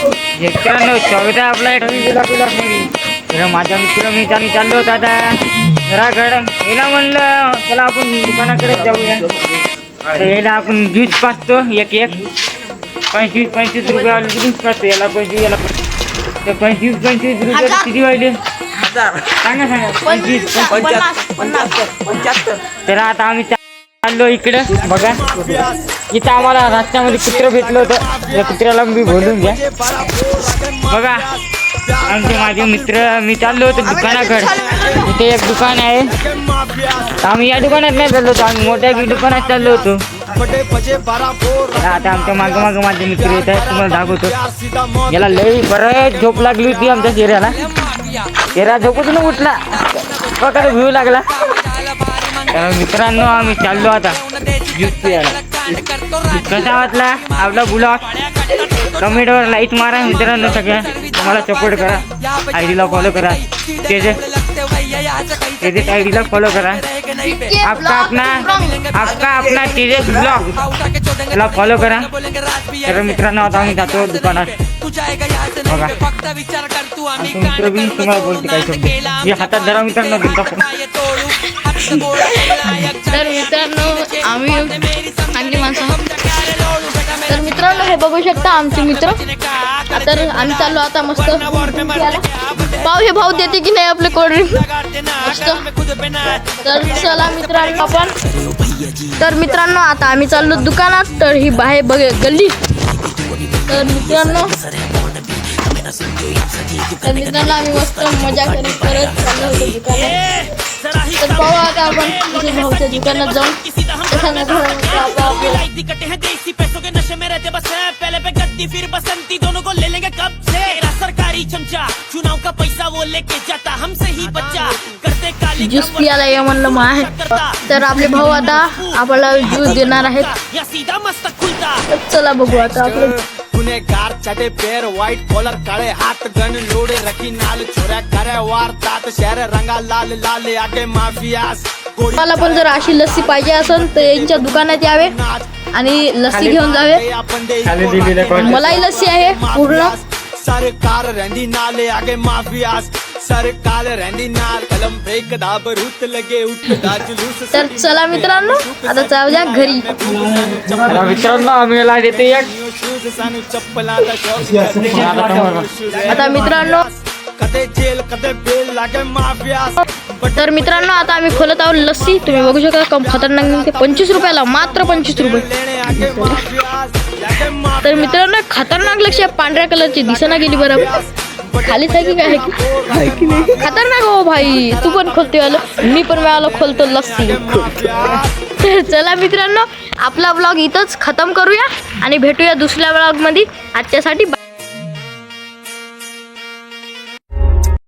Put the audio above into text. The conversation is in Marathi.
मित्रांनो स्वागत आहे आपला तर माझा मित्र मी त्यांनी चाललो होता आता घराकडे याला म्हणलं चला आपण दुकानाकडे जाऊया तर याला आपण ज्यूस पाचतो एक 25 रुपयाला ज्यूस पाचतो याला 25 याला तर 25 रुपये किती वाजले सांगा 25 तर आता आम्ही चाललो इकडे बघा इथं आम्हाला रस्त्यामध्ये कुत्र भेटलं होतं या कुत्र्याला मी बोलून घ्या बघा आमचे माझे मित्र मी चाललो होतो दुकानाकडे इथे एक दुकान आहे आम्ही या दुकानात नाही चाललो होतो आम्ही मोठ्या दुकानात चाललो होतो आता आमच्या मागं माझे मित्र येत आहेत तुम्हाला दाखवतो याला लई बरं झोप लागली होती आमच्या चेहरा झोपून उठला बघा भिऊ लागला तर मित्रांनो आम्ही चाललो आता ज्यूस प्यायला कसा वाटला आपला ब्लॉग कमेंटवर लाईक मारा मित्रांनो सगळ्या तुम्हाला सपोर्ट करा आयडीला फॉलो करा त्याचे आयडीला फॉलो करा आपका अपना तेजस ब्लॉग ला फॉलो करा तर मित्रांनो आता आम्ही जातो दुकानात बघा मित्र बी तुम्हाला बोलते काय शब्द हे हातात धरा मित्रांनो तर मित्रांनो आम्ही चांगली माणसं तर मित्रांनो हे बघू शकता आमचे मित्र तर आम्ही चाललो आता मस्त पाव हे भाव देते की नाही आपले कोल्ड्रिंक मस्त तर चला मित्रांनो आपण तर मित्रांनो आता आम्ही चाललो दुकानात तर ही बाहेर बघ गल्ली तर मित्रांनो आम्ही मस्त मजा करत चाललो होतो दुकानात तर पाहू आता आपण भाऊच्या दुकानात जाऊन ज्यूस पियाला या म्हणलं मग आहे तर आपले भाऊ आता आपल्याला ज्यूस देणार आहेत चला बघू आता आपले गुनेगार चटे पैर व्हाइट कॉलर काळे हात गन लोडे रखी नाल छोऱ्या करे वारतात शहर रंगा लाल लाल आगे माफियास मला पण जर अशी लस्सी पाहिजे असेल तर यांच्या दुकानात यावे आणि लस्सी घेऊन जावे मलाही लस्सी आहे पूर्ण सरकार रंदी नाले आगे माफियास सरकार रंदी नाल कलम फेक दाबरूत लगे उठदा जुलूस तर चला मित्रांनो आता जाऊया घरी मित्रांनो आम्ही देते एक चप्पलाचा शौक आता मित्रांनो कदे जेल कदे बेल लागे माफियास तर मित्रांनो आता आम्ही खोलत आहोत लस्सी तुम्ही बघू शकता कम खतरनाक निघते 25 रुपयाला मात्र 25 रुपये तर मित्रांनो खतरनाक लस्सी पांढऱ्या कलरची दिसना गेली बरोबर खाली आहे की काय खतरनाक हो भाई तू पण खोलते आलो मी पण वेळाला खोलतो लस्सी चला मित्रांनो आपला ब्लॉग इथंच खतम करूया आणि भेटूया दुसऱ्या ब्लॉग मध्ये आजच्यासाठी